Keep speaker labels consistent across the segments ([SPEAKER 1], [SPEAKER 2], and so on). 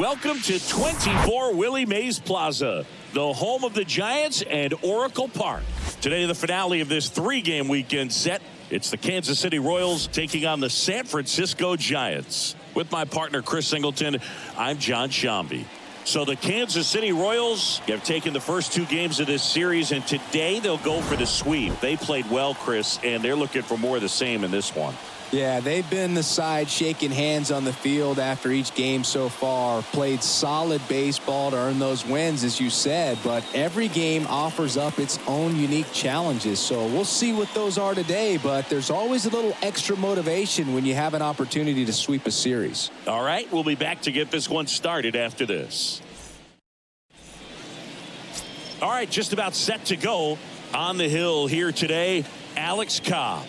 [SPEAKER 1] Welcome to 24 Willie Mays Plaza, the home of the Giants and Oracle Park. Today, the finale of this three-game weekend set. It's the Kansas City Royals taking on the San Francisco Giants. With my partner, Chris Singleton, I'm John Shambi. So the Kansas City Royals have taken the first two games of this series, and today they'll go for the sweep. They played well, Chris, and they're looking for more of the same in this one.
[SPEAKER 2] Yeah, they've been the side shaking hands on the field after each game so far. Played solid baseball to earn those wins, as you said, but every game offers up its own unique challenges. So we'll see what those are today, but there's always a little extra motivation when you have an opportunity to sweep a series.
[SPEAKER 1] All right, we'll be back to get this one started after this. All right, just about set to go on the hill here today, Alex Cobb.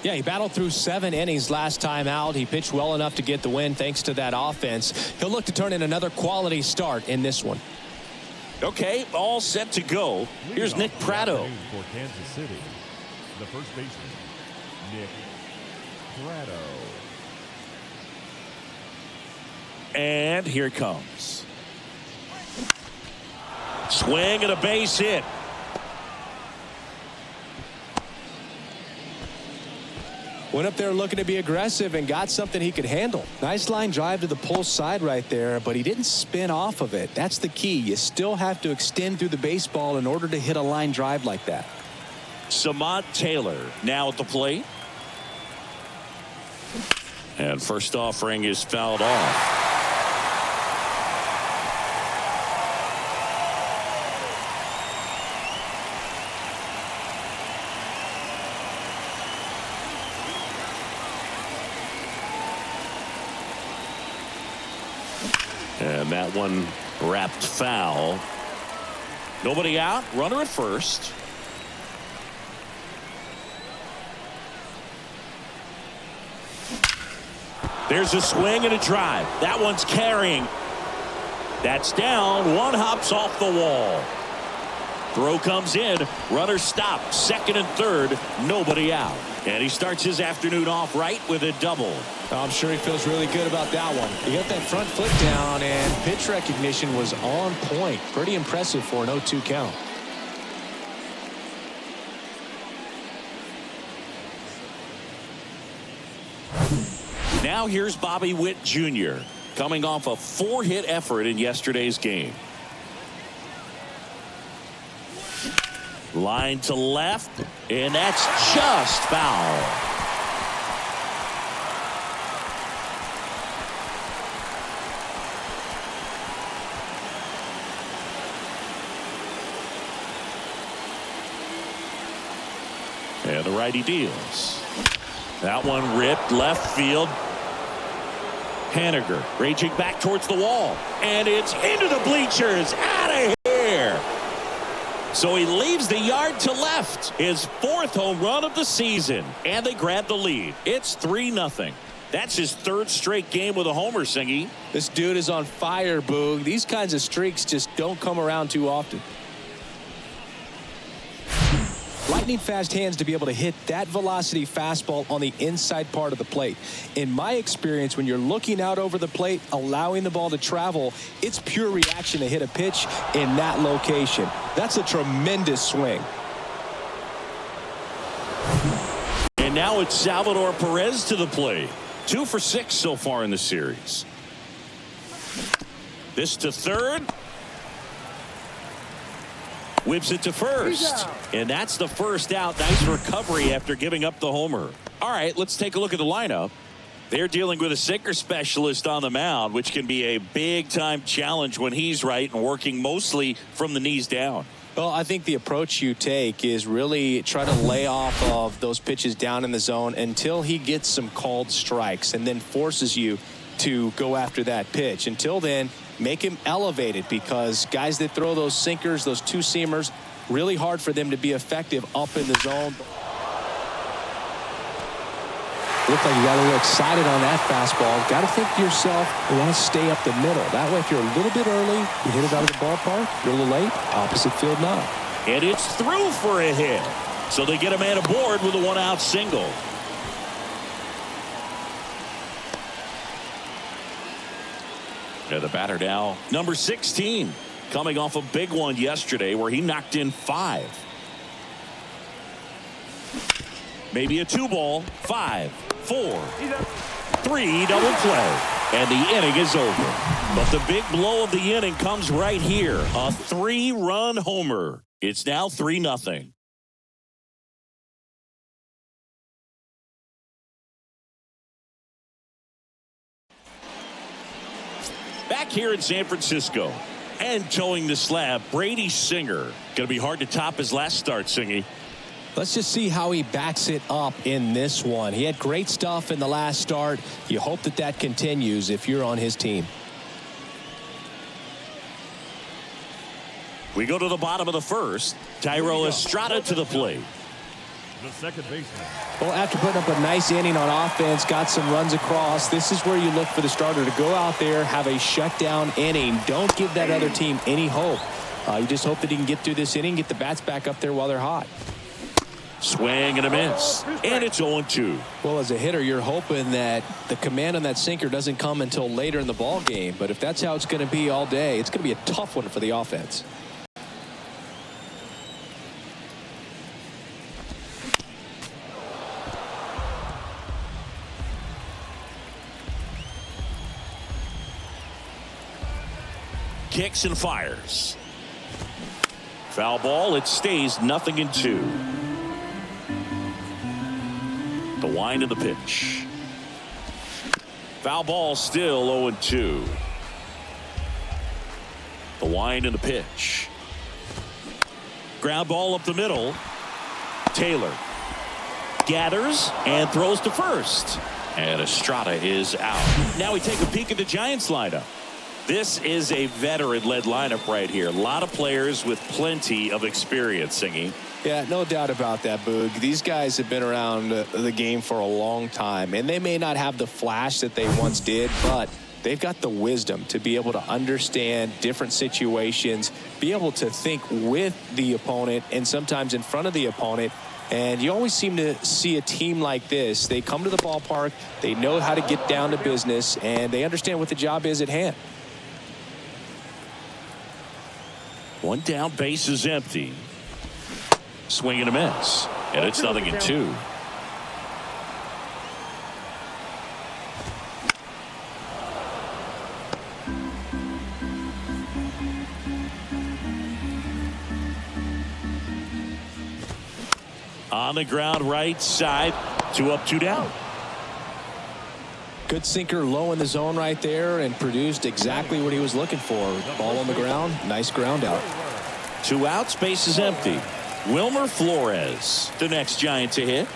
[SPEAKER 3] Yeah, he battled through 7 innings last time out. He pitched well enough to get the win thanks to that offense. He'll look to turn in another quality start in this one.
[SPEAKER 1] Okay, all set to go. Here's Nick Pratto.
[SPEAKER 4] For Kansas City, the first baseman, Nick Pratto.
[SPEAKER 1] And here it comes. Swing and a base hit.
[SPEAKER 2] Went up there looking to be aggressive and got something he could handle. Nice line drive to the pull side right there, but he didn't spin off of it. That's the key. You still have to extend through the baseball in order to hit a line drive like that.
[SPEAKER 1] Samad Taylor now at the plate. And first offering is fouled off. And that one wrapped foul. Nobody out. Runner at first. There's a swing and a drive. That one's carrying. That's down. One hops off the wall. Throw comes in. Runner stopped. Second and third. Nobody out. And he starts his afternoon off right with a double.
[SPEAKER 2] I'm sure he feels really good about that one. He got that front foot down, and pitch recognition was on point. Pretty impressive for an 0-2 count.
[SPEAKER 1] Now here's Bobby Witt Jr. coming off a 4-hit effort in yesterday's game. Line to left, and that's just foul. And the righty deals. That one ripped left field. Haniger raging back towards the wall, and it's into the bleachers. Out of here. So he leaves the yard to left. His 4th home run of the season. And they grab the lead. It's 3-0. That's his 3rd straight game with a homer, Singy.
[SPEAKER 2] This dude is on fire, Boog. These kinds of streaks just don't come around too often. Lightning fast hands to be able to hit that velocity fastball on the inside part of the plate. In my experience, when you're looking out over the plate, allowing the ball to travel, it's pure reaction to hit a pitch in that location. That's a tremendous swing.
[SPEAKER 1] And now it's Salvador Perez to the plate. 2 for 6 so far in the series. This to third. Whips it to first. And that's the first out. Nice recovery after giving up the homer. All right, let's take a look at the lineup. They're dealing with a sinker specialist on the mound, which can be a big-time challenge when he's right and working mostly from the knees down.
[SPEAKER 2] Well, I think the approach you take is really try to lay off of those pitches down in the zone until he gets some called strikes and then forces you to go after that pitch. Until then, make him elevated, because guys that throw those sinkers, those two-seamers, really hard for them to be effective up in the zone. Looked like you got a little excited on that fastball. Got to think to yourself, you want to stay up the middle. That way, if you're a little bit early, you hit it out of the ballpark. You're a little late, opposite field now.
[SPEAKER 1] And it's through for a hit. So they get a man aboard with a 1-out single. And the batter now, number 16, coming off a big one yesterday where he knocked in 5. Maybe a 2-ball, 5, 4, 3, double play. And the inning is over. But the big blow of the inning comes right here. A 3-run homer. It's now 3-0. Back here in San Francisco. And towing the slab, Brady Singer. Going to be hard to top his last start, Singy.
[SPEAKER 3] Let's just see how he backs it up in this one. He had great stuff in the last start. You hope that that continues if you're on his team.
[SPEAKER 1] We go to the bottom of the first. Thairo Estrada to the plate.
[SPEAKER 4] The second baseman.
[SPEAKER 3] Well, after putting up a nice inning on offense, got some runs across, this is where you look for the starter to go out there, have a shutdown inning. Don't give that other team any hope. You just hope that he can get through this inning, get the bats back up there while they're hot.
[SPEAKER 1] Swing and a miss. And it's 0-2.
[SPEAKER 3] Well, as a hitter, you're hoping that the command on that sinker doesn't come until later in the ball game. But if that's how it's going to be all day, it's going to be a tough one for the offense.
[SPEAKER 1] Kicks and fires. Foul ball. It stays 0-2. The wind of the pitch. Foul ball, still 0-2. The wind and the pitch. Ground ball up the middle. Taylor gathers and throws to first. And Estrada is out. Now we take a peek at the Giants lineup. This is a veteran-led lineup right here. A lot of players with plenty of experience, Singy.
[SPEAKER 2] Yeah, no doubt about that, Boog. These guys have been around the game for a long time, and they may not have the flash that they once did, but they've got the wisdom to be able to understand different situations, be able to think with the opponent and sometimes in front of the opponent. And you always seem to see a team like this. They come to the ballpark, they know how to get down to business, and they understand what the job is at hand.
[SPEAKER 1] One down, base is empty. Swing and a miss. And it's 0-2. On the ground, right side. 2 up, 2 down.
[SPEAKER 3] Good sinker low in the zone right there and produced exactly what he was looking for. Ball on the ground. Nice ground out.
[SPEAKER 1] 2 outs, base is empty. Wilmer Flores, the next Giant to hit.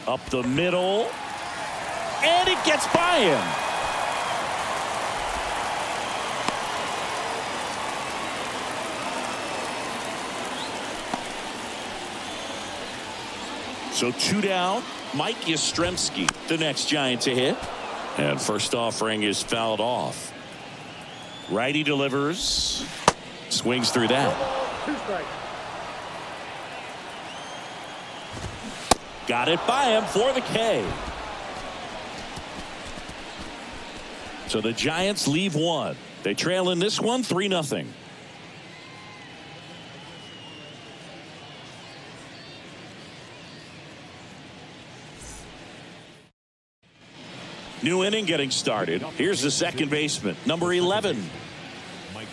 [SPEAKER 1] Up the middle. And it gets by him. So 2 down. Mike Yastrzemski, the next Giant to hit. And first offering is fouled off. Righty delivers. Swings through that. Got it by him for the K. So the Giants leave 1. They trail in this one 3-0. New inning getting started. Here's the second baseman, number 11.
[SPEAKER 4] Michael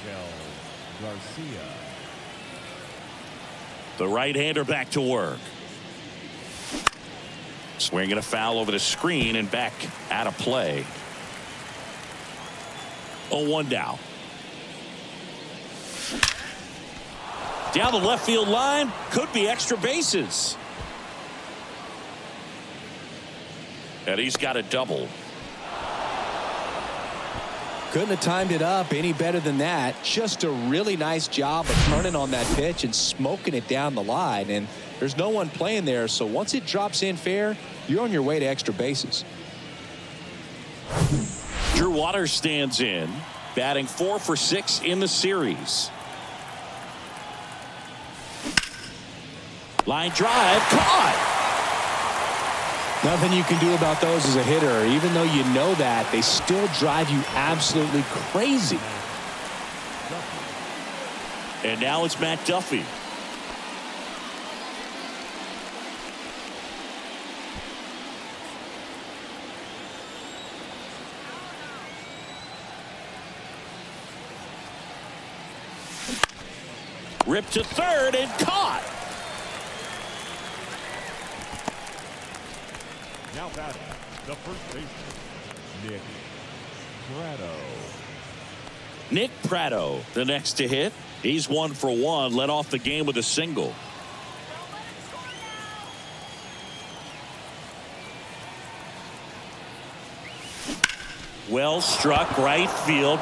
[SPEAKER 4] Garcia.
[SPEAKER 1] The right-hander back to work. Swinging a foul over the screen and back out of play. 0-1 down. Down the left field line. Could be extra bases. And he's got a double.
[SPEAKER 3] Couldn't have timed it up any better than that. Just a really nice job of turning on that pitch and smoking it down the line. And there's no one playing there, so once it drops in fair, you're on your way to extra bases.
[SPEAKER 1] Drew Waters stands in, batting 4 for 6 in the series. Line drive, caught.
[SPEAKER 3] Nothing you can do about those as a hitter. Even though you know that, they still drive you absolutely crazy.
[SPEAKER 1] And now it's Matt Duffy. Ripped to third and caught.
[SPEAKER 4] Now batting, the first baseman, Nick Pratto.
[SPEAKER 1] Nick Pratto, the next to hit. He's 1 for 1, led off the game with a single. Well struck right field.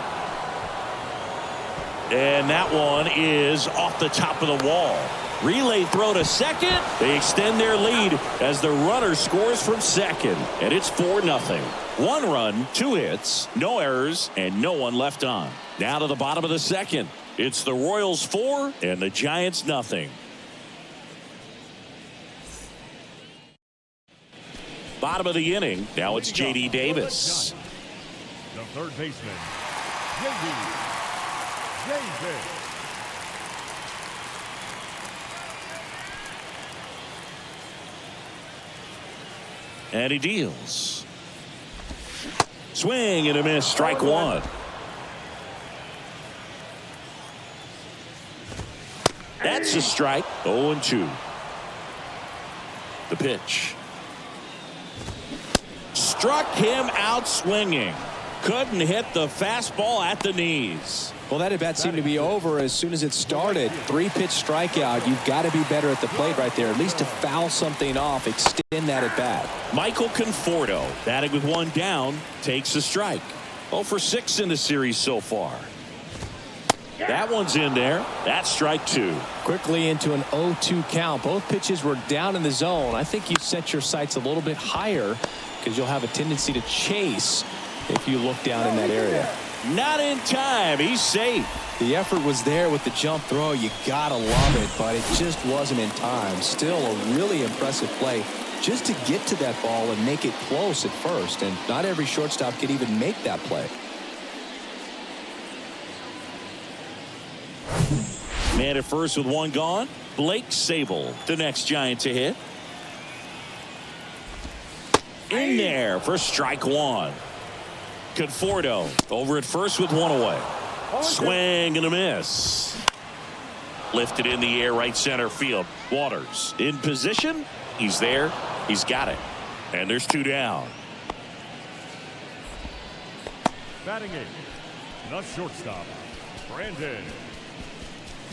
[SPEAKER 1] And that one is off the top of the wall. Relay throw to second. They extend their lead as the runner scores from second. And it's 4-0. 1 run, 2 hits, no errors, and no one left on. Now to the bottom of the second. It's the Royals 4 and the Giants nothing. Bottom of the inning. Now it's J.D. Davis.
[SPEAKER 4] The third baseman, J.D. Davis.
[SPEAKER 1] And he deals. Swing and a miss. Strike 1. That's a strike. 0-2. The pitch. Struck him out swinging. Couldn't hit the fastball at the knees.
[SPEAKER 3] Well, that at bat seemed to be over as soon as it started. 3-pitch strikeout. You've got to be better at the plate right there, at least to foul something off, extend that at bat.
[SPEAKER 1] Michael Conforto, batting with 1 down, takes a strike. 0 for 6 in the series so far. That one's in there. That's strike 2.
[SPEAKER 3] Quickly into an 0-2 count. Both pitches were down in the zone. I think you set your sights a little bit higher because you'll have a tendency to chase if you look down in that area.
[SPEAKER 1] Not in time. He's safe.
[SPEAKER 3] The effort was there with the jump throw. You gotta love it, but it just wasn't in time. Still a really impressive play just to get to that ball and make it close at first. And not every shortstop could even make that play.
[SPEAKER 1] Man at first with 1 gone. Blake Sabol, the next Giant to hit. In there for strike 1. Conforto over at first with 1 away. Swing and a miss. Lifted in the air, right center field. Waters in position. He's there. He's got it. And there's 2 down.
[SPEAKER 4] Batting 8, the shortstop, Brandon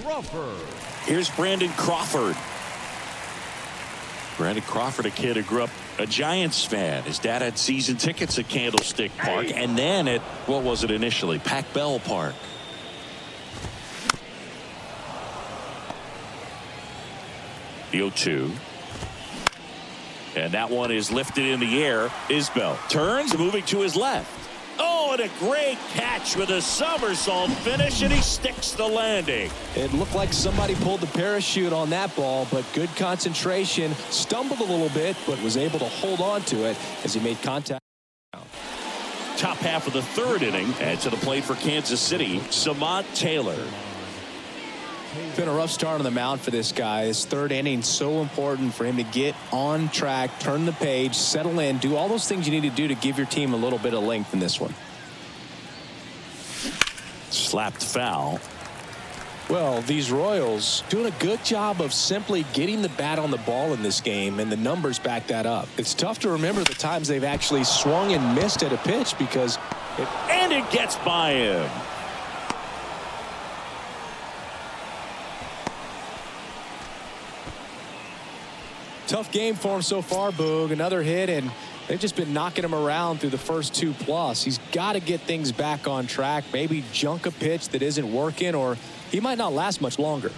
[SPEAKER 4] Crawford.
[SPEAKER 1] Here's Brandon Crawford. Brandon Crawford, a kid who grew up a Giants fan. His dad had season tickets at Candlestick Park and then at, what was it initially, Pac Bell Park. The 0-2. And that one is lifted in the air. Isbell turns, moving to his left. Oh, and a great catch with a somersault finish, and he sticks the landing.
[SPEAKER 3] It looked like somebody pulled the parachute on that ball, but good concentration. Stumbled a little bit, but was able to hold on to it as he made contact.
[SPEAKER 1] Top half of the 3rd inning, and to the plate for Kansas City, Samad Taylor.
[SPEAKER 3] It's been a rough start on the mound for this guy. This 3rd inning, so important for him to get on track, turn the page, settle in, do all those things you need to do to give your team a little bit of length in this one.
[SPEAKER 1] Slapped foul.
[SPEAKER 3] Well, these Royals doing a good job of simply getting the bat on the ball in this game, and the numbers back that up. It's tough to remember the times they've actually swung and missed at a pitch because
[SPEAKER 1] and it gets by him.
[SPEAKER 3] Tough game for him so far, Boog. Another hit, and they've just been knocking him around through the first 2+. He's got to get things back on track, maybe junk a pitch that isn't working, or he might not last much longer.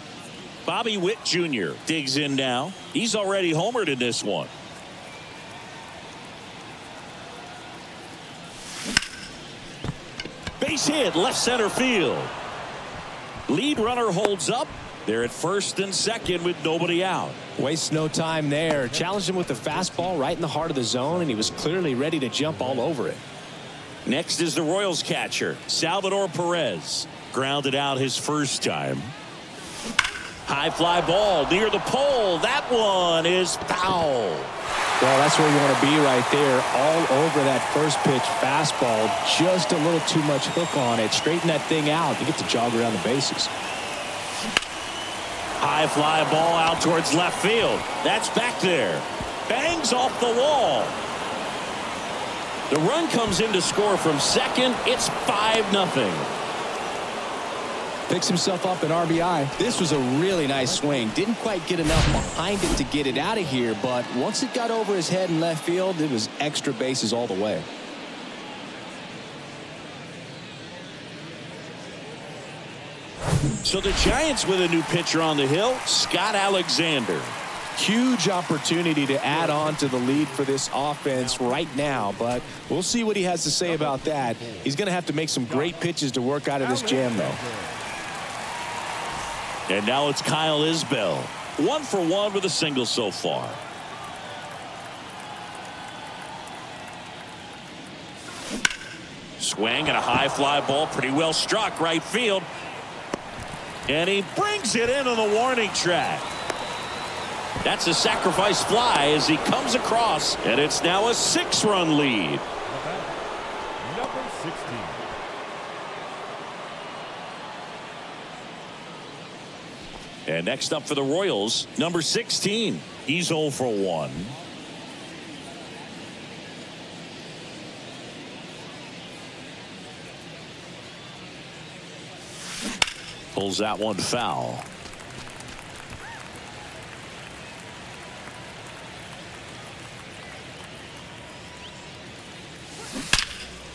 [SPEAKER 1] Bobby Witt Jr. digs in now. He's already homered in this one. Base hit, left center field. Lead runner holds up, They're at first and second with nobody out.
[SPEAKER 3] Wastes no time there. Challenged him with the fastball right in the heart of the zone, and he was clearly ready to jump all over it.
[SPEAKER 1] Next is the Royals catcher, Salvador Perez. Grounded out his first time. High fly ball near the pole. That one is foul.
[SPEAKER 3] Well, that's where you want to be right there. All over that first pitch fastball. Just a little too much hook on it. Straighten that thing out. You get to jog around the bases.
[SPEAKER 1] High fly ball out towards left field. That's back there. Bangs off the wall. The run comes in to score from second. It's 5-0.
[SPEAKER 3] Picks himself up an RBI. This was a really nice swing. Didn't quite get enough behind it to get it out of here, but once it got over his head in left field, it was extra bases all the way.
[SPEAKER 1] So the Giants with a new pitcher on the hill, Scott Alexander.
[SPEAKER 3] Huge opportunity to add on to the lead for this offense right now, but we'll see what he has to say about that. He's going to have to make some great pitches to work out of this jam, though.
[SPEAKER 1] And now it's Kyle Isbell. 1 for 1 with a single so far. Swing and a high fly ball, pretty well struck right field. And he brings it into the warning track. That's a sacrifice fly as he comes across, and it's now a 6-run lead.
[SPEAKER 4] Number 16.
[SPEAKER 1] And next up for the Royals, number 16. He's 0 for 1. Pulls that one foul.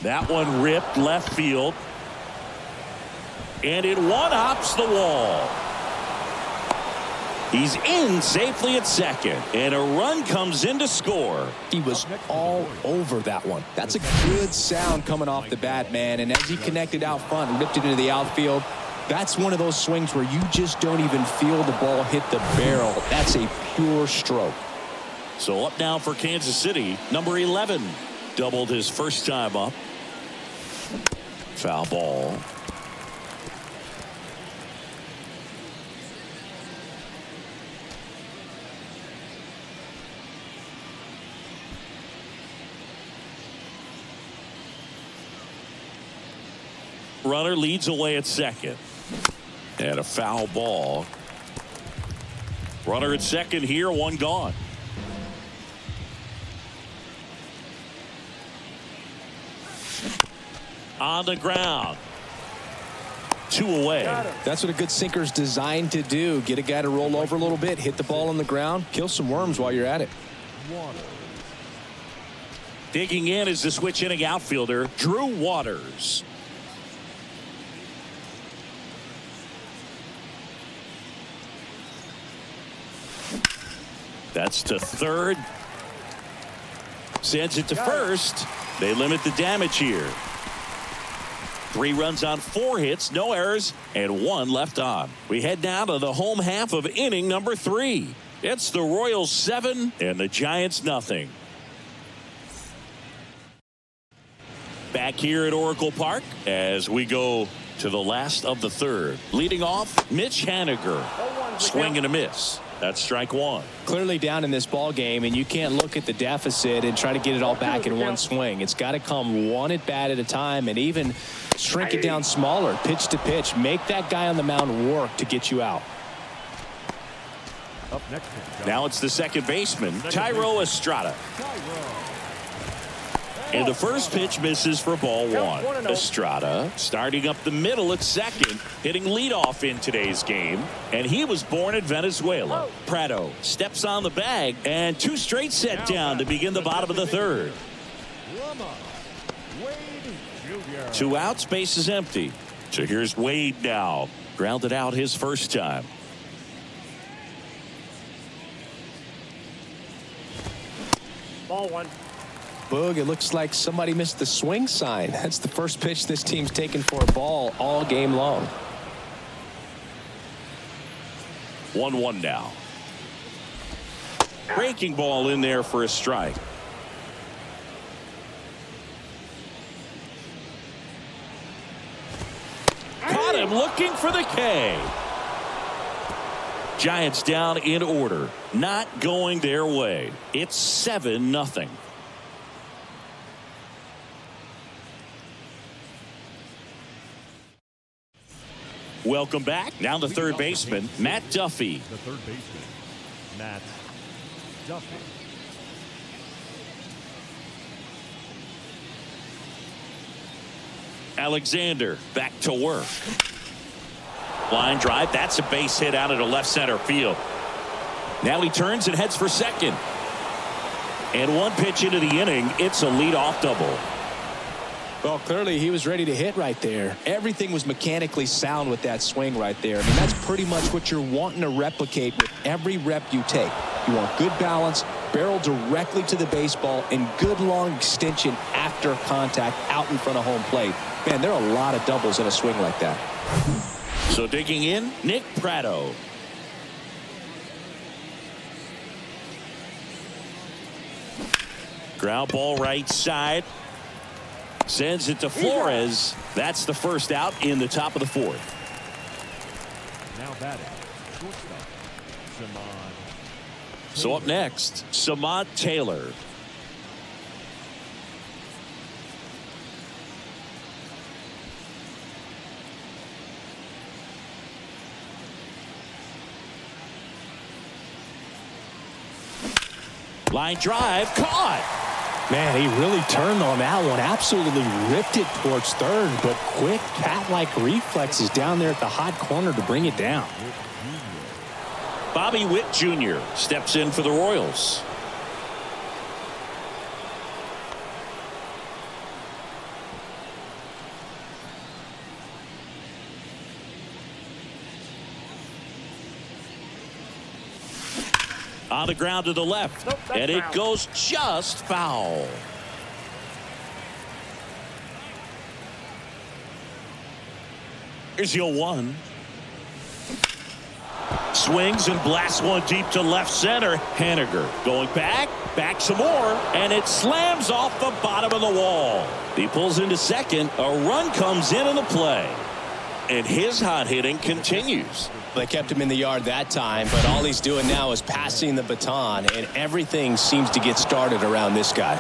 [SPEAKER 1] That one ripped left field. And it one-hops the wall. He's in safely at second. And a run comes in to score.
[SPEAKER 3] He was all over that one. That's a good sound coming off the bat, man. And as he connected out front and ripped it into the outfield, that's one of those swings where you just don't even feel the ball hit the barrel. That's a pure stroke.
[SPEAKER 1] So up now for Kansas City, number 11. Doubled his first time up. Foul ball. Runner leads away at second. And a foul ball. Runner at second here, one gone. On the ground. 2 away.
[SPEAKER 3] That's what a good sinker's designed to do. Get a guy to roll over a little bit, hit the ball on the ground, kill some worms while you're at it.
[SPEAKER 1] Digging in is the switch inning outfielder, Drew Waters. That's to third. Sends it to first. They limit the damage here. 3 runs on 4 hits, no errors, and 1 left on. We head now to the home half of inning number 3. It's the Royals 7 and the Giants nothing. Back here at Oracle Park as we go to the last of the third. Leading off, Mitch Haniger. Swing and a miss. That's strike 1.
[SPEAKER 3] Clearly down in this ball game, and you can't look at the deficit and try to get it all back in one swing. It's got to come one at bat at a time, and even shrink it down smaller, pitch to pitch. Make that guy on the mound work to get you out.
[SPEAKER 4] Up next.
[SPEAKER 1] Now it's the second baseman, Thairo Estrada. And the first pitch misses for ball 1. Estrada starting up the middle at second, hitting leadoff in today's game. And he was born in Venezuela. Prado steps on the bag, and 2 straight set down to begin the bottom of the third. 2 outs, base is empty. So here's Wade now. Grounded out his first time.
[SPEAKER 5] Ball 1.
[SPEAKER 3] Boog, it looks like somebody missed the swing sign. That's the first pitch this team's taken for a ball all game long.
[SPEAKER 1] 1-1 now. Breaking ball in there for a strike. Caught him looking for the K. Giants down in order. Not going their way. It's 7-0. Welcome back. Now the third baseman, Matt Duffy.
[SPEAKER 4] The third baseman, Matt Duffy.
[SPEAKER 1] Alexander back to work. Line drive. That's a base hit out into left center field. Now he turns and heads for second. And one pitch into the inning. It's a leadoff double.
[SPEAKER 3] Well, clearly he was ready to hit right there. Everything was mechanically sound with that swing right there. I mean, that's pretty much what you're wanting to replicate with every rep you take. You want good balance, barrel directly to the baseball, and good long extension after contact out in front of home plate. Man, there are a lot of doubles in a swing like that.
[SPEAKER 1] So digging in, Nick Pratto. Ground ball right side. Sends it to Flores. That's the first out in the top of the fourth.
[SPEAKER 4] Now batting, shortstop, Samad.
[SPEAKER 1] So up next, Samad Taylor. Line drive, caught.
[SPEAKER 3] Man, he really turned on that one. Absolutely ripped it towards third, but quick cat-like reflexes down there at the hot corner to bring it down.
[SPEAKER 1] Bobby Witt Jr. steps in for the Royals. On the ground to the left.
[SPEAKER 5] Nope,
[SPEAKER 1] and it
[SPEAKER 5] foul.
[SPEAKER 1] goes just foul. Here's the 0-1. Swings and blasts one deep to left center. Haniger going back some more, and it slams off the bottom of the wall. He pulls into second. A run comes in the play. And his hot hitting continues.
[SPEAKER 2] They kept him in the yard that time, but all he's doing now is passing the baton, and everything seems to get started around this guy.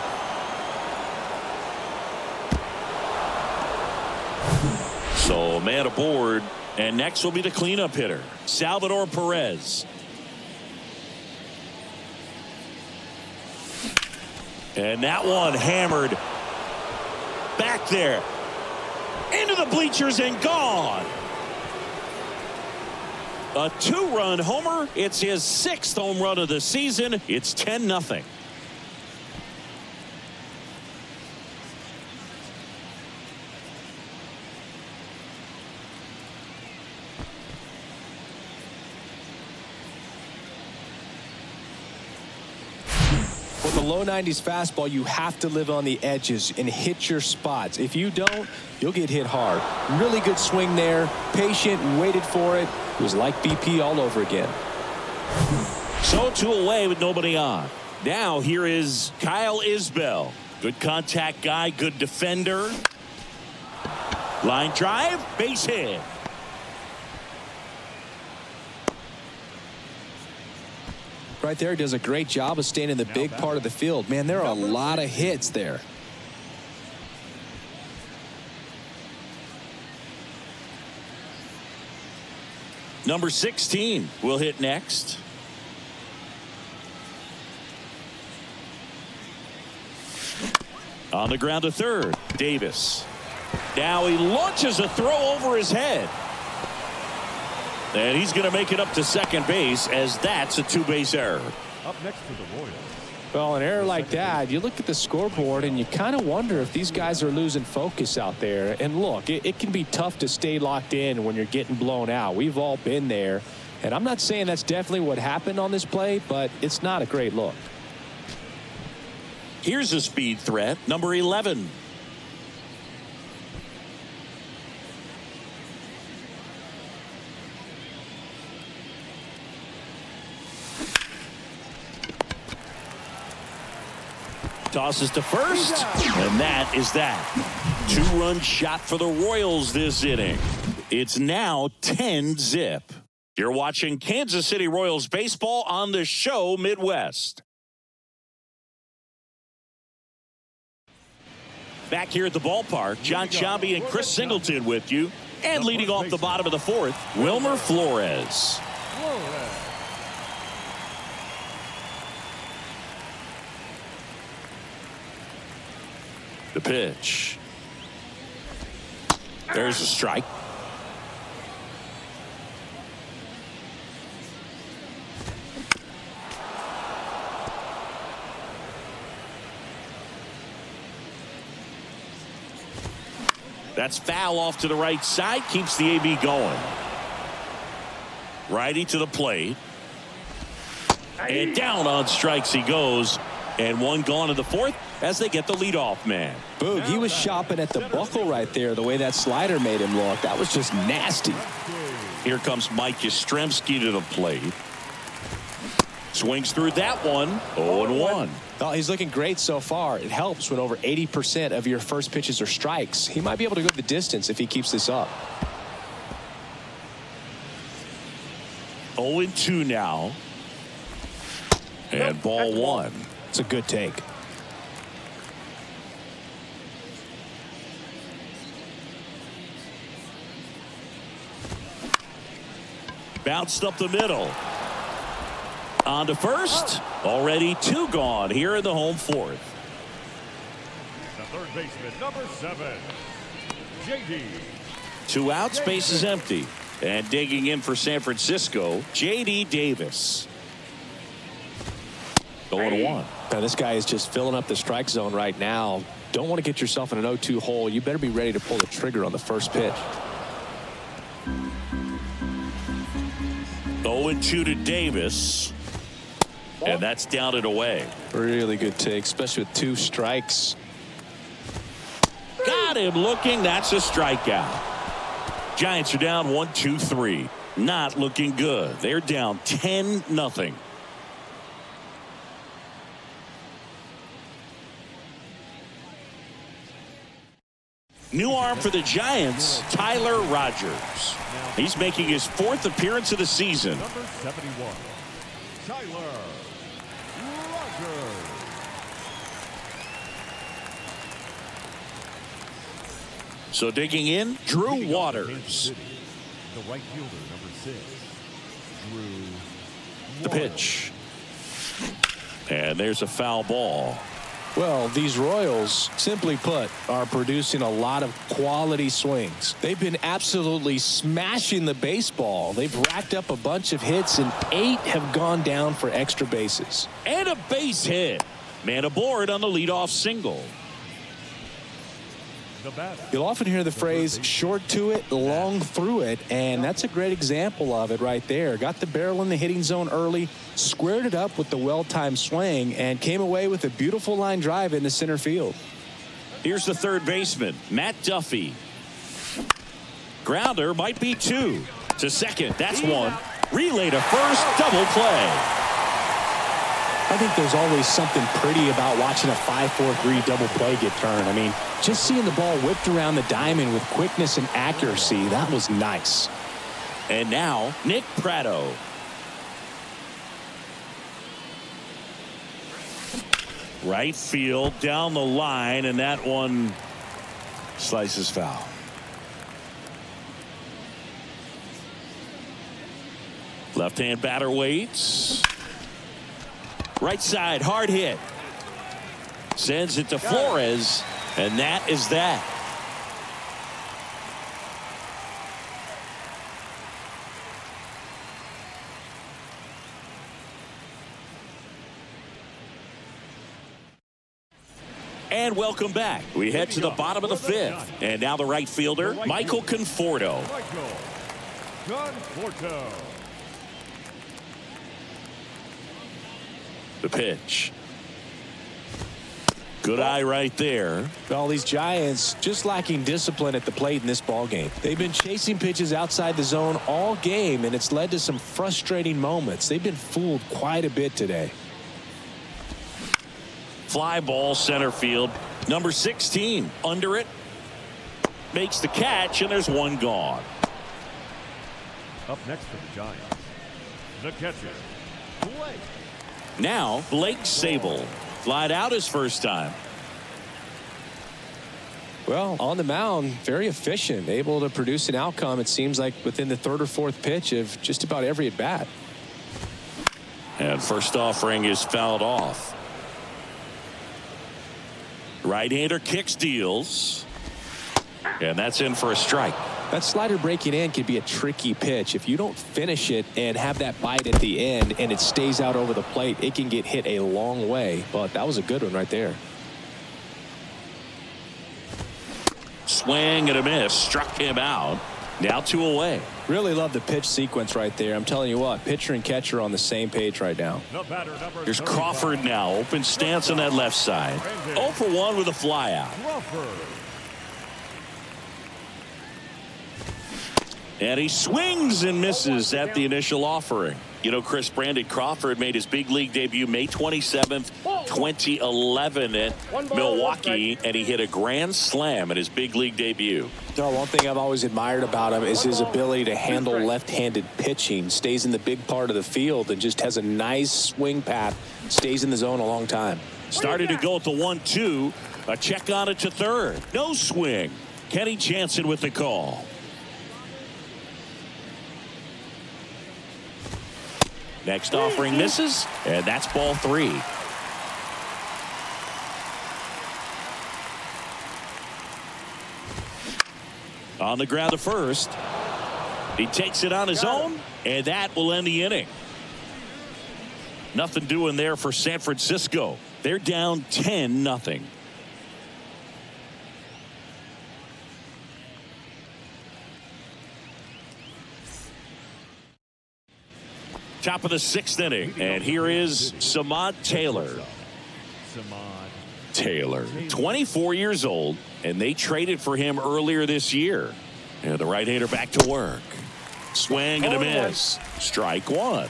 [SPEAKER 1] So a man aboard, and next will be the cleanup hitter, Salvador Perez. And that one hammered back there into the bleachers and gone. A two-run homer. It's his 6th home run of the season. It's 10-0.
[SPEAKER 3] With the low 90s fastball, you have to live on the edges and hit your spots. If you don't, you'll get hit hard. Really good swing there. Patient, waited for it. It was like BP all over again.
[SPEAKER 1] So 2 away with nobody on. Now here is Kyle Isbell. Good contact guy, good defender. Line drive, base hit.
[SPEAKER 3] Right there, he does a great job of staying in the big part of the field. Man, there are a lot of hits there.
[SPEAKER 1] Number 16 will hit next. On the ground to third, Davis. Now he launches a throw over his head. And he's going to make it up to second base, as that's a 2-base error.
[SPEAKER 4] Up next for the Royals.
[SPEAKER 3] Well, an error like that, you look at the scoreboard and you kind of wonder if these guys are losing focus out there. And look, it can be tough to stay locked in when you're getting blown out. We've all been there. And I'm not saying that's definitely what happened on this play, but it's not a great look.
[SPEAKER 1] Here's a speed threat, number 11. tosses to first, and that is that. 2-run shot for the Royals this inning. It's now 10-zip. You're watching Kansas City Royals baseball on the show Midwest. Back here at the ballpark, John Sciambi and Chris Singleton with you. And leading off the bottom of the fourth, Wilmer Flores. The pitch. There's a strike. That's foul off to the right side. Keeps the AB going. Righty to the plate. And down on strikes he goes. And one gone in the fourth as they get the leadoff man.
[SPEAKER 3] Boog, he was shopping at the buckle right there, the way that slider made him look. That was just nasty.
[SPEAKER 1] Here comes Mike Yastrzemski to the plate. Swings through that one. 0-1.
[SPEAKER 3] Well, he's looking great so far. It helps when over 80% of your first pitches are strikes. He might be able to go the distance if he keeps this up.
[SPEAKER 1] 0-2 now. And ball one.
[SPEAKER 3] It's a good take.
[SPEAKER 1] Bounced up the middle. On to first. Already 2 gone here in the home fourth.
[SPEAKER 4] The third baseman, number 7, J.D.
[SPEAKER 1] 2 outs, base is empty. And digging in for San Francisco, J.D. Davis. 0-1.
[SPEAKER 3] Now, this guy is just filling up the strike zone right now. Don't want to get yourself in an 0-2 hole. You better be ready to pull the trigger on the first pitch.
[SPEAKER 1] 0-2 to Davis. And that's down and away.
[SPEAKER 3] Really good take, especially with 2 strikes.
[SPEAKER 1] Got him looking. That's a strikeout. Giants are down 1-2-3. Not looking good. They're down 10-0. New arm for the Giants, Tyler Rogers. He's making his 4th appearance of the season.
[SPEAKER 4] Number 71, Tyler Rogers.
[SPEAKER 1] So digging in, Drew Waters.
[SPEAKER 4] The right fielder, number 6, Drew
[SPEAKER 1] The
[SPEAKER 4] Waters.
[SPEAKER 1] pitch. And there's a foul ball.
[SPEAKER 3] Well, these Royals, simply put, are producing a lot of quality swings. They've been absolutely smashing the baseball. They've racked up a bunch of hits, and 8 have gone down for extra bases.
[SPEAKER 1] And a base hit. Man aboard on the leadoff single.
[SPEAKER 4] The batter.
[SPEAKER 3] You'll often hear the phrase short to it, long through it, and that's a great example of it right there. Got the barrel in the hitting zone early, squared it up with the well-timed swing, and came away with a beautiful line drive into center field.
[SPEAKER 1] Here's the third baseman, Matt Duffy. Grounder might be 2. To second, that's 1. Relay to first, double play.
[SPEAKER 3] I think there's always something pretty about watching a 5-4-3 double play get turned. I mean, just seeing the ball whipped around the diamond with quickness and accuracy, that was nice.
[SPEAKER 1] And now, Nick Pratto. Right field, down the line, and that one slices foul. Left-hand batter waits. Right side, hard hit. Sends it to Flores, and that is that. And welcome back. We head to the bottom of the 5th. And now the right fielder, Michael Conforto.
[SPEAKER 4] Michael Conforto.
[SPEAKER 1] The pitch. Good eye right there.
[SPEAKER 3] Well, these Giants just lacking discipline at the plate in this ball game. They've been chasing pitches outside the zone all game, and it's led to some frustrating moments. They've been fooled quite a bit today.
[SPEAKER 1] fly ball center field. Number 16 under it. Makes the catch, and there's one gone.
[SPEAKER 4] Up next for the Giants, the catcher, Blake.
[SPEAKER 1] Now, Blake Sabol. Flied out his first time.
[SPEAKER 3] Well, on the mound, very efficient, able to produce an outcome, it seems like, within the third or fourth pitch of just about every at bat.
[SPEAKER 1] And first offering is fouled off. Right-hander kicks, deals. And that's in for a strike.
[SPEAKER 3] That slider breaking in could be a tricky pitch. If you don't finish it and have that bite at the end and it stays out over the plate, it can get hit a long way. But that was a good one right there.
[SPEAKER 1] Swing and a miss. Struck him out. Now 2 away.
[SPEAKER 3] Really love the pitch sequence right there. I'm telling you what, pitcher and catcher on the same page right now.
[SPEAKER 4] The batter, number
[SPEAKER 1] Here's
[SPEAKER 4] 35.
[SPEAKER 1] Crawford now. Open stance on that left side. 0 for 1 with a fly out.
[SPEAKER 4] Crawford.
[SPEAKER 1] And he swings and misses at the initial offering. You know, Chris, Brandon Crawford made his big league debut May 27th, 2011 at Milwaukee, and he hit a grand slam at his big league debut.
[SPEAKER 2] No, one thing I've always admired about him is his ability to handle left-handed pitching. Stays in the big part of the field and just has a nice swing path. Stays in the zone a long time.
[SPEAKER 1] Started to go at the 1-2. A check on it to third. No swing. Kenny Jansen with the call. Next offering misses, and that's ball 3. On the ground to first. He takes it on his own, and that will end the inning. Nothing doing there for San Francisco. They're down 10-0. Top of the 6th inning, and here is Samad Taylor.
[SPEAKER 4] Samad
[SPEAKER 1] Taylor, 24 years old, and they traded for him earlier this year. And the right-hander back to work. Swing and a miss. Strike 1.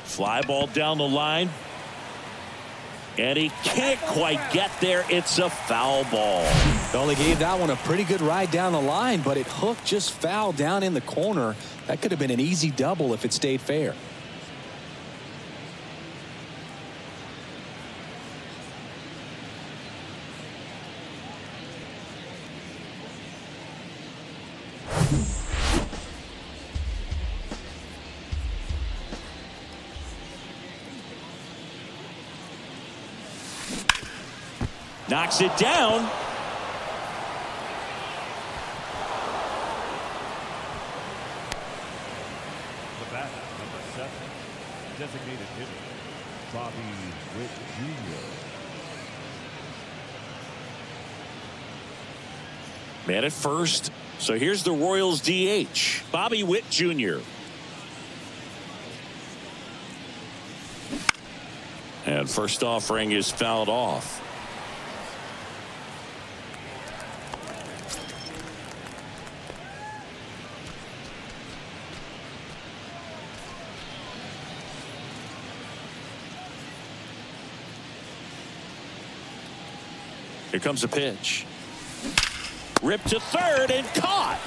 [SPEAKER 1] Fly ball down the line. And he can't quite get there. It's a foul ball.
[SPEAKER 3] Well, they gave that one a pretty good ride down the line, but it hooked just foul down in the corner. That could have been an easy double if it stayed fair.
[SPEAKER 1] Knocks it down.
[SPEAKER 4] The batter, number 7, designated hitter, Bobby Witt Jr.
[SPEAKER 1] Man at first. So here's the Royals DH, Bobby Witt Jr. And first offering is fouled off. Here comes a pitch. Ripped to third and caught.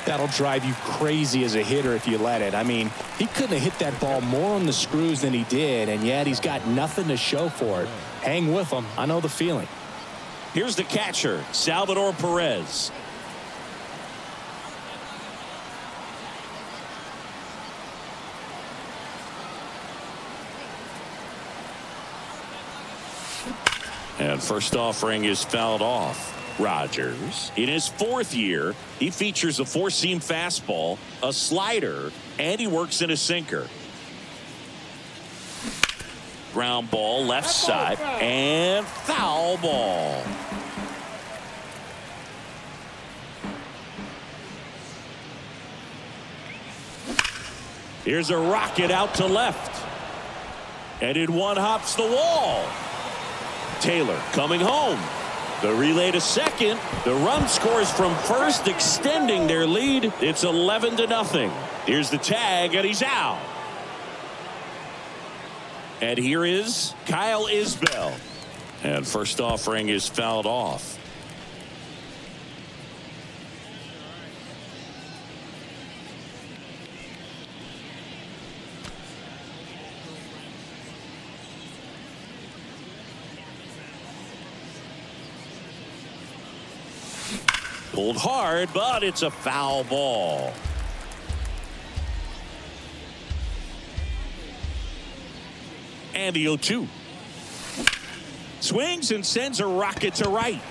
[SPEAKER 3] That'll drive you crazy as a hitter if you let it. I mean, he couldn't have hit that ball more on the screws than he did, and yet he's got nothing to show for it. Hang with him. I know the feeling.
[SPEAKER 1] Here's the catcher, Salvador Perez. And first offering is fouled off. Rogers, in his 4th year, he features a 4-seam fastball, a slider, and he works in a sinker. Ground ball left side, and foul ball. Here's a rocket out to left. And in one hops the wall. Taylor coming home. The relay to second. The run scores from first, extending their lead. It's 11-0. Here's the tag, and he's out. And here is Kyle Isbell. And first offering is fouled off. Pulled hard, but it's a foul ball. And the 0-2. Swings and sends a rocket to right.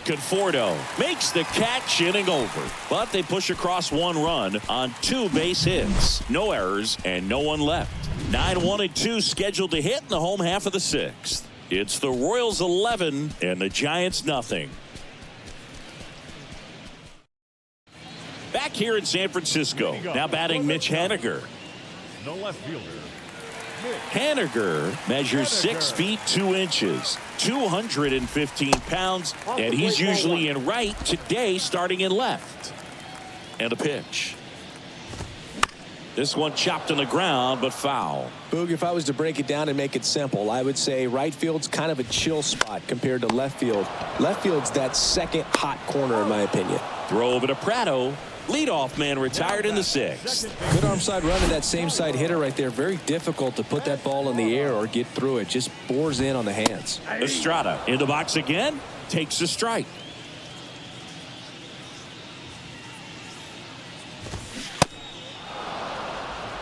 [SPEAKER 1] Conforto makes the catch, inning over. But they push across one run on 2 base hits. No errors and no one left. 9-1-2 scheduled to hit in the home half of the 6th. It's the Royals 11 and the Giants nothing. Back here in San Francisco. Now batting Mitch Haniger.
[SPEAKER 4] The left fielder,
[SPEAKER 1] Haniger measures 6 feet 2 inches, 215 pounds, and he's usually in right, today starting in left. And a pitch. This one chopped on the ground, but foul.
[SPEAKER 3] Boog, if I was to break it down and make it simple, I would say right field's kind of a chill spot compared to left field. Left field's that second hot corner, in my opinion.
[SPEAKER 1] Throw over to Prado. Leadoff man retired in the 6th.
[SPEAKER 3] Good arm side run to that same side hitter right there. Very difficult to put that ball in the air or get through it. Just bores in on the hands.
[SPEAKER 1] Estrada in the box again. Takes a strike.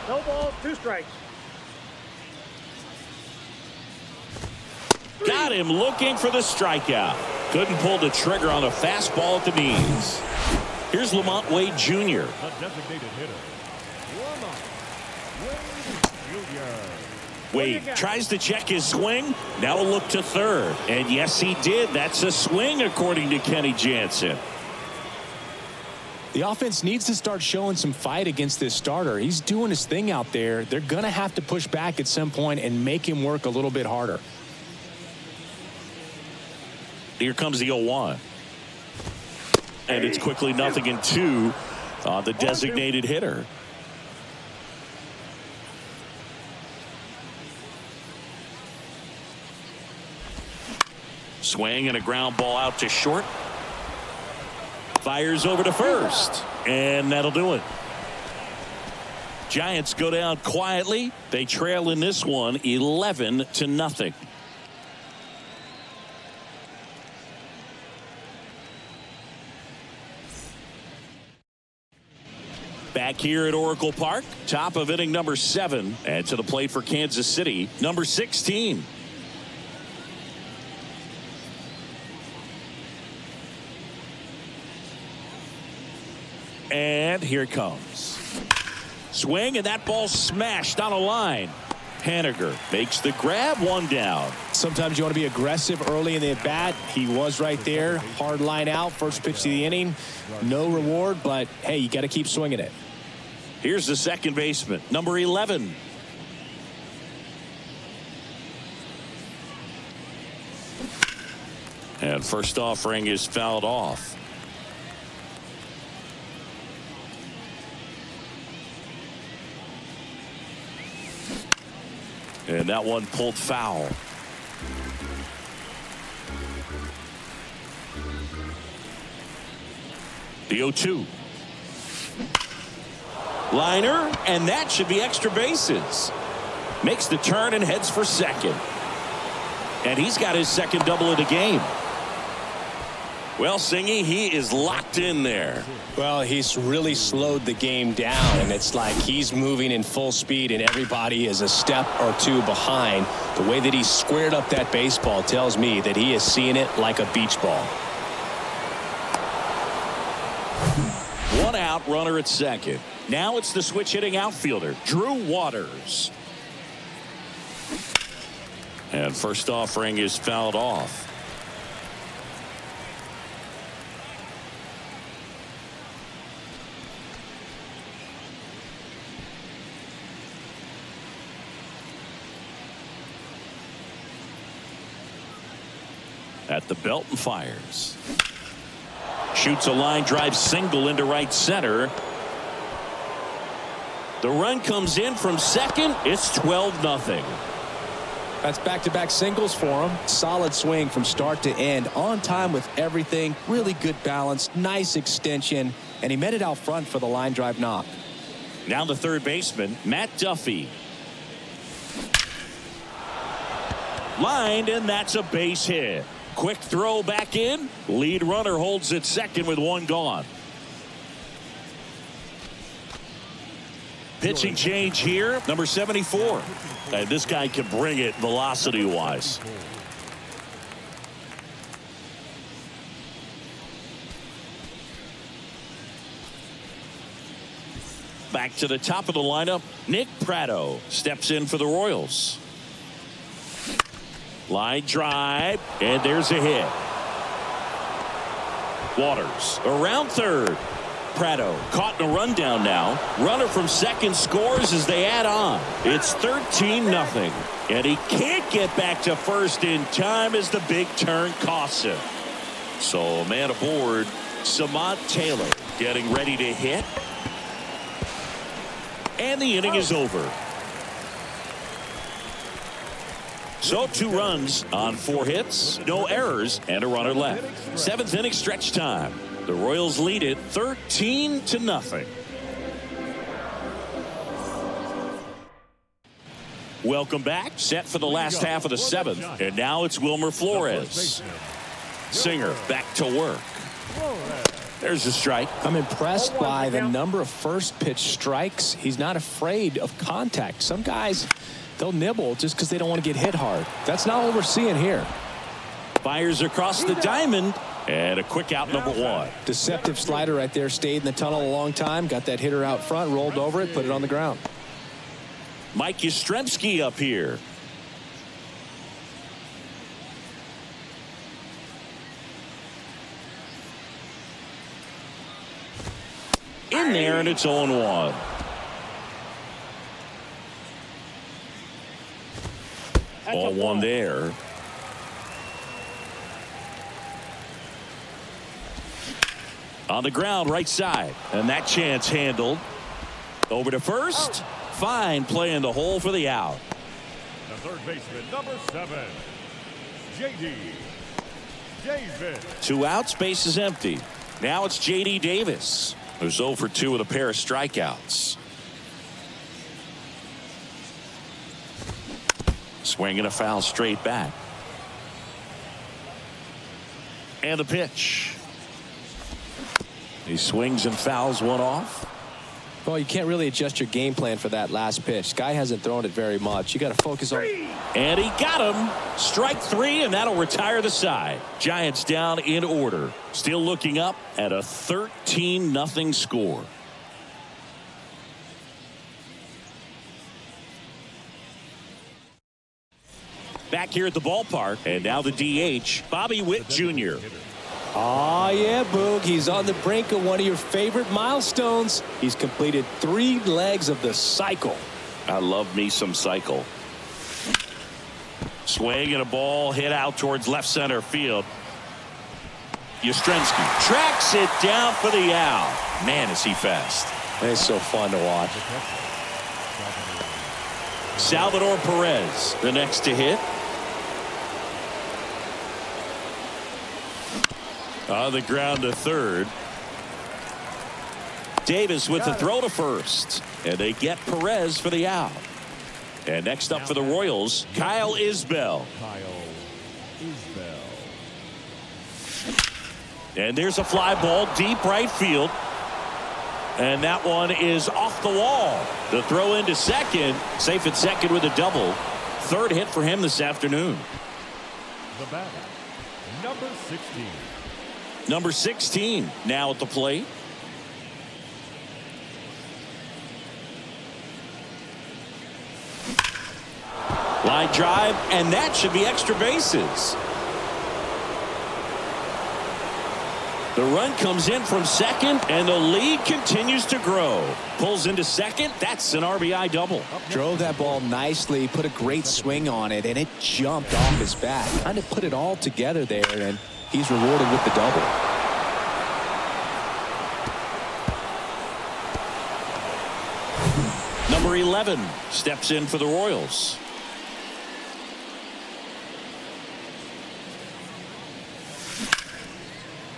[SPEAKER 5] No ball, 2 strikes.
[SPEAKER 1] Got him looking for the strikeout. Couldn't pull the trigger on a fastball at the knees. Here's Lamont Wade Jr.
[SPEAKER 4] the designated hitter.
[SPEAKER 1] Wade tries to check his swing. Now a look to third. And yes, he did. That's a swing, according to Kenny Jansen.
[SPEAKER 3] The offense needs to start showing some fight against this starter. He's doing his thing out there. They're going to have to push back at some point and make him work a little bit harder.
[SPEAKER 1] Here comes the 0-1. And it's quickly 0-2 on the designated hitter. Swing and a ground ball out to short. Fires over to first. And that'll do it. Giants go down quietly. They trail in this one 11-0. Back here at Oracle Park, top of inning number 7, and to the plate for Kansas City, number 16. And here it comes. Swing, and that ball smashed on a line. Haniger makes the grab, 1 down.
[SPEAKER 3] Sometimes you want to be aggressive early in the at bat. He was right there. Hard line out. First pitch of the inning. No reward, but hey, you got to keep swinging it.
[SPEAKER 1] Here's the second baseman, number 11. And first offering is fouled off. And that one pulled foul. The 0-2. Liner, and that should be extra bases. Makes the turn and heads for second. And he's got his second double of the game. Well, Singy, he is locked in there.
[SPEAKER 2] Well, he's really slowed the game down, and it's like he's moving in full speed, and everybody is a step or 2 behind. The way that he squared up that baseball tells me that he is seeing it like a beach ball.
[SPEAKER 1] 1 out, runner at second. Now it's the switch hitting outfielder, Drew Waters. And first offering is fouled off. at the belt and fires. Shoots a line drive single into right center. The run comes in from second. It's 12-0.
[SPEAKER 3] That's back-to-back singles for him. Solid swing from start to end. On time with everything. Really good balance. Nice extension. And he met it out front for the line drive knock.
[SPEAKER 1] Now the third baseman, Matt Duffy. Lined, and that's a base hit. Quick throw back in. Lead runner holds at second with one gone. Pitching change here, number 74. And this guy can bring it velocity-wise. Back to the top of the lineup, Nick Pratto steps in for the Royals. Line drive, and there's a hit. Waters around third. Pratto caught in a rundown now. Runner from second scores as they add on. It's 13-0. And he can't get back to first in time as the big turn costs him. So a man aboard, Samant Taylor, getting ready to hit. And the inning is over. So 2 runs on 4 hits, no errors, and a runner left. 7th inning stretch time. The Royals lead it 13-0. Welcome back. Set for the last half of the 7th. And now it's Wilmer Flores. Singer back to work. There's a strike.
[SPEAKER 3] I'm impressed by the number of first pitch strikes. He's not afraid of contact. Some guys, they'll nibble just because they don't want to get hit hard. That's not what we're seeing here.
[SPEAKER 1] Fires across the diamond. And a quick out, number 1.
[SPEAKER 3] Deceptive slider right there. Stayed in the tunnel a long time. Got that hitter out front. Rolled over it. Put it on the ground.
[SPEAKER 1] Mike Yastrzemski up here. In there, and it's 0-1. All one there. On the ground, right side. And that chance handled. Over to first. Fine play in the hole for the out.
[SPEAKER 4] The third baseman, number 7, J.D. Davis.
[SPEAKER 1] 2 outs, base is empty. Now it's J.D. Davis, who's 0 for 2 with a pair of strikeouts. Swinging a foul straight back. And the pitch. He swings and fouls one off.
[SPEAKER 3] Well, you can't really adjust your game plan for that last pitch. Guy hasn't thrown it very much. You got to focus on.
[SPEAKER 1] And he got him. Strike 3, and that'll retire the side. Giants down in order. Still looking up at a 13-0 score. Back here at the ballpark, and now the DH, Bobby Witt Jr.
[SPEAKER 3] Oh, yeah, Boog. He's on the brink of one of your favorite milestones. He's completed 3 legs of the cycle.
[SPEAKER 1] I love me some cycle. Swing and a ball hit out towards left center field. Yastrzemski tracks it down for the out. Man, is he fast.
[SPEAKER 3] It's so fun to watch.
[SPEAKER 1] Salvador Perez, the next to hit. On the ground to third. Davis with the throw to first. And they get Perez for the out. And next up for the Royals, Kyle Isbell. And there's a fly ball deep right field. And that one is off the wall. The throw into second. Safe at second with a double. 3rd hit for him this afternoon.
[SPEAKER 4] The batter, number 16.
[SPEAKER 1] Number 16 now at the plate. Line drive, and that should be extra bases. The run comes in from second, and the lead continues to grow. Pulls into second. That's an RBI double.
[SPEAKER 3] Drove that ball nicely, put a great swing on it, and it jumped off his bat. Trying to put it all together there, and he's rewarded with the double.
[SPEAKER 1] Number 11 steps in for the Royals.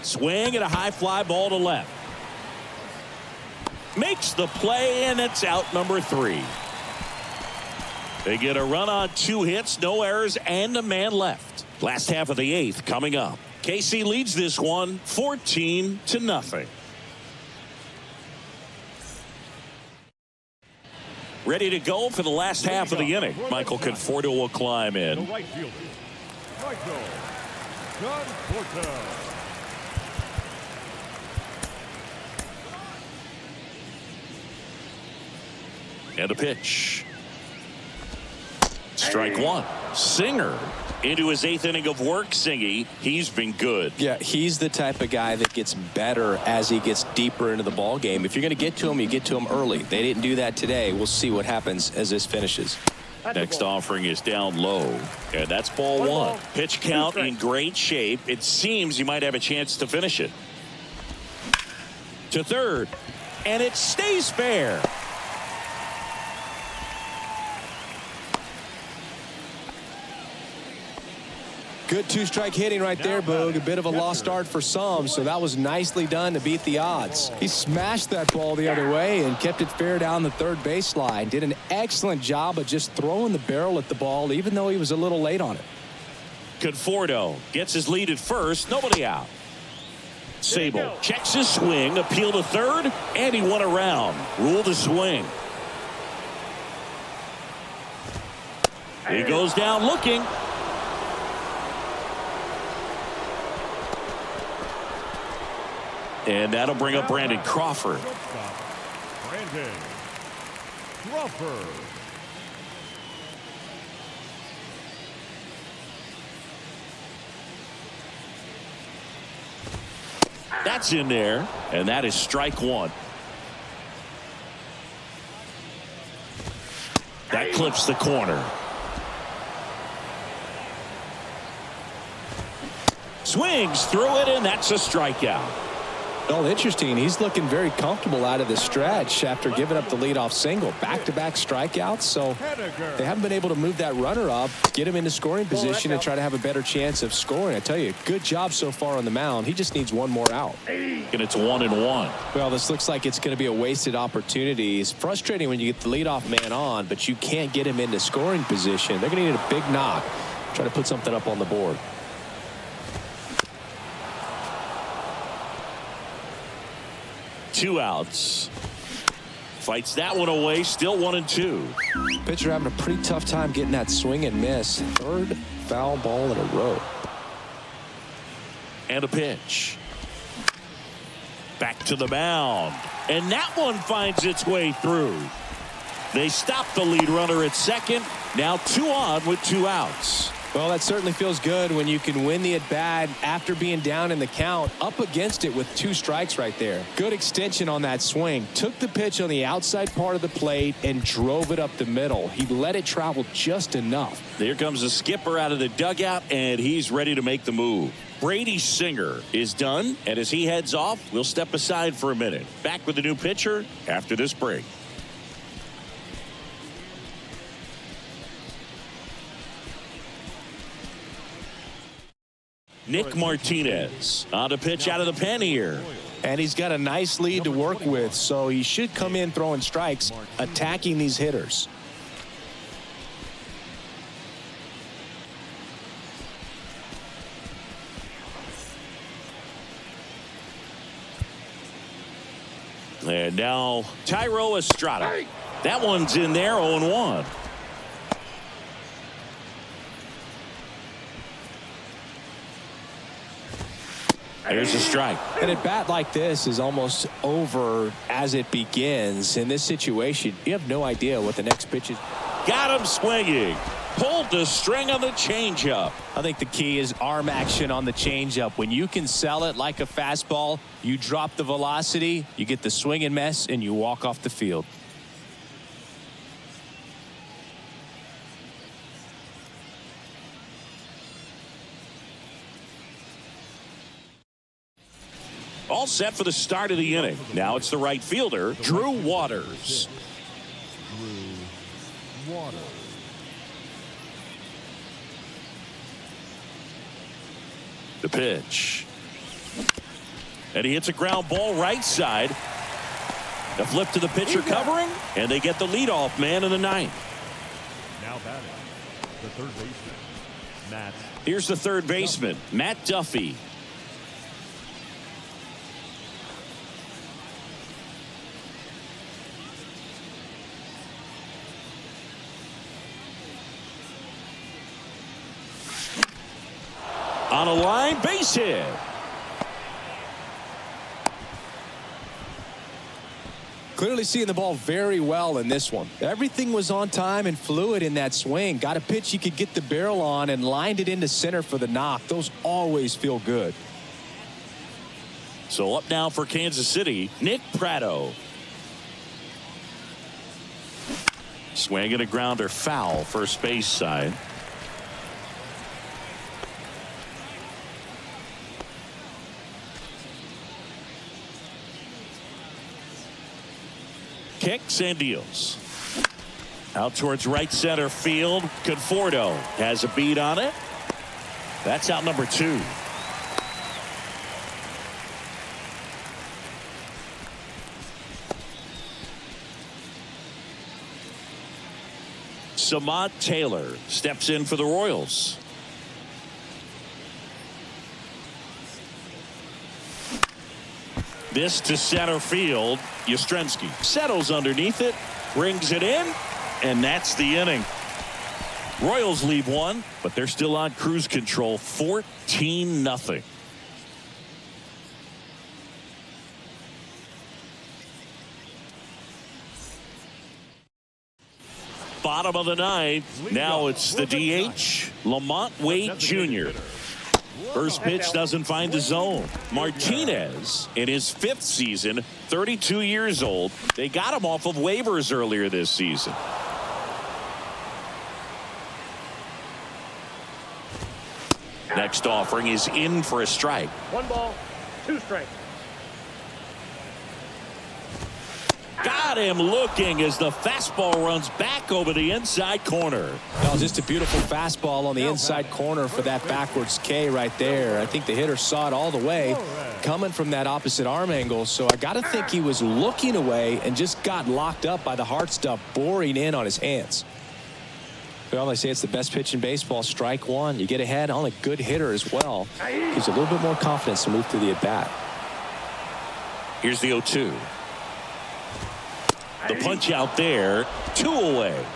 [SPEAKER 1] Swing and a high fly ball to left. Makes the play, and it's out number 3. They get a run on 2 hits, no errors, and a man left. Last half of the 8th coming up. KC leads this one 14-0. Ready to go for the last half of the inning. Michael Conforto will climb
[SPEAKER 4] The
[SPEAKER 1] in.
[SPEAKER 4] right fielder, Michael Conforto.
[SPEAKER 1] And a pitch. Strike 1. Singer into his 8th inning of work. Singy, he's been good.
[SPEAKER 3] Yeah, he's the type of guy that gets better as he gets deeper into the ball game. If you're going to get to him, you get to him early. They didn't do that today. We'll see what happens as this finishes.
[SPEAKER 1] Next offering is down low, and that's ball 1.
[SPEAKER 5] ball.
[SPEAKER 1] Pitch count in great shape. It seems he might have a chance to finish it. To third, and it stays fair.
[SPEAKER 3] Good 2-strike hitting right there, Boog. A bit of a lost start for some, so that was nicely done to beat the odds. He smashed that ball the other way and kept it fair down the third baseline. Did an excellent job of just throwing the barrel at the ball, even though he was a little late on it.
[SPEAKER 1] Conforto gets his lead at first. Nobody out. Sable checks his swing, appeal to third, and he won around. Ruled a swing. He goes down looking. And that'll bring up Brandon Crawford.
[SPEAKER 4] Brandon Crawford.
[SPEAKER 1] That's in there, and that is strike 1. That clips the corner. Swings through it, and that's a strikeout.
[SPEAKER 3] Oh, interesting. He's looking very comfortable out of the stretch after giving up the leadoff single. Back-to-back strikeouts, so they haven't been able to move that runner up, get him into scoring position, and try to have a better chance of scoring. I tell you, good job so far on the mound. He just needs one more out.
[SPEAKER 1] And it's 1-1.
[SPEAKER 3] Well, this looks like it's going to be a wasted opportunity. It's frustrating when you get the leadoff man on, but you can't get him into scoring position. They're going to need a big knock, try to put something up on the board.
[SPEAKER 1] Two outs. Fights that one away. Still 1-2.
[SPEAKER 3] Pitcher having a pretty tough time getting that swing and miss. Third foul ball in a row.
[SPEAKER 1] And a pitch. Back to the mound. And that one finds its way through. They stop the lead runner at second. Now 2 on with 2 outs.
[SPEAKER 3] Well, that certainly feels good when you can win the at-bat after being down in the count, up against it with 2 strikes right there. Good extension on that swing. Took the pitch on the outside part of the plate and drove it up the middle. He let it travel just enough.
[SPEAKER 1] There comes the skipper out of the dugout, and he's ready to make the move. Brady Singer is done, and as he heads off, we'll step aside for a minute. Back with the new pitcher after this break. Nick Martinez on to pitch out of the pen here.
[SPEAKER 3] And he's got a nice lead to work with, so he should come in throwing strikes, attacking these hitters.
[SPEAKER 1] And now Thairo Estrada. That one's in there, 0-1. There's a strike.
[SPEAKER 3] And a bat like this is almost over as it begins. In this situation, you have no idea what the next pitch is.
[SPEAKER 1] Got him swinging. Pulled the string on the changeup.
[SPEAKER 3] I think the key is arm action on the changeup. When you can sell it like a fastball, you drop the velocity, you get the swing and miss, and you walk off the field.
[SPEAKER 1] All set for the start of the inning. Now it's the right fielder, Drew Waters.
[SPEAKER 4] Drew Waters.
[SPEAKER 1] The pitch. And he hits a ground ball right side. The flip to the pitcher covering, and they get the leadoff man in the ninth.
[SPEAKER 4] Now batting, the third baseman, Matt.
[SPEAKER 1] Here's the third baseman, Matt Duffy. On a line, base hit.
[SPEAKER 3] Clearly seeing the ball very well in this one. Everything was on time and fluid in that swing. Got a pitch he could get the barrel on and lined it into center for the knock. Those always feel good.
[SPEAKER 1] So up now for Kansas City, Nick Pratto. Swing and a grounder foul, first base side. Kicks and deals. Out towards right center field. Conforto has a beat on it. That's out number 2. Samad Taylor steps in for the Royals. This to center field. Yastrzemski settles underneath it, brings it in, and that's the inning. Royals leave one, but they're still on cruise control, 14-0. Bottom of the ninth. Now it's the DH, Lamont Wade Jr. First pitch doesn't find the zone. Martinez, in his 5th season, 32 years old. They got him off of waivers earlier this season. Next offering is in for a strike.
[SPEAKER 5] 1 ball, 2 strikes.
[SPEAKER 1] Got him looking as the fastball runs back over the inside corner.
[SPEAKER 3] That was just a beautiful fastball on the inside corner for that backwards K right there. I think the hitter saw it all the way coming from that opposite arm angle. So I got to think he was looking away and just got locked up by the hard stuff boring in on his hands. Well, they say it's the best pitch in baseball. Strike one. You get ahead on a good hitter as well. Gives you a little bit more confidence to move through the at-bat.
[SPEAKER 1] Here's the 0-2. The punch out there, 2 away.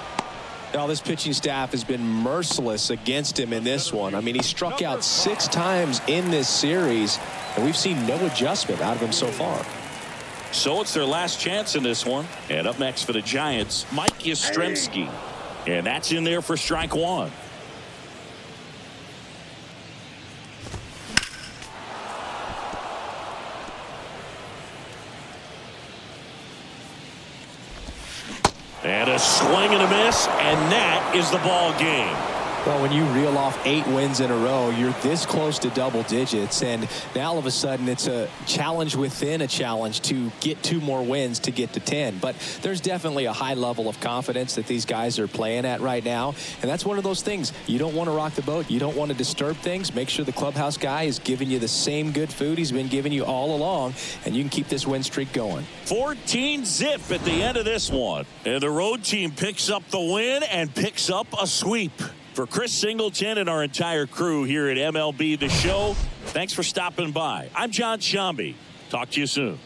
[SPEAKER 3] Now this pitching staff has been merciless against him in this one. I mean, he struck out 6 times in this series, and we've seen no adjustment out of him so far.
[SPEAKER 1] So it's their last chance in this one. And up next for the Giants, Mike Yastrzemski. And that's in there for strike 1. And a swing and a miss, and that is the ball game.
[SPEAKER 3] Well, when you reel off 8 wins in a row, you're this close to double digits, and now all of a sudden it's a challenge within a challenge to get 2 more wins to get to 10. But there's definitely a high level of confidence that these guys are playing at right now, and that's one of those things. You don't want to rock the boat. You don't want to disturb things. Make sure the clubhouse guy is giving you the same good food he's been giving you all along, and you can keep this win streak going.
[SPEAKER 1] 14-0 at the end of this one. And the road team picks up the win and picks up a sweep. For Chris Singleton and our entire crew here at MLB The Show, thanks for stopping by. I'm John Shambi. Talk to you soon.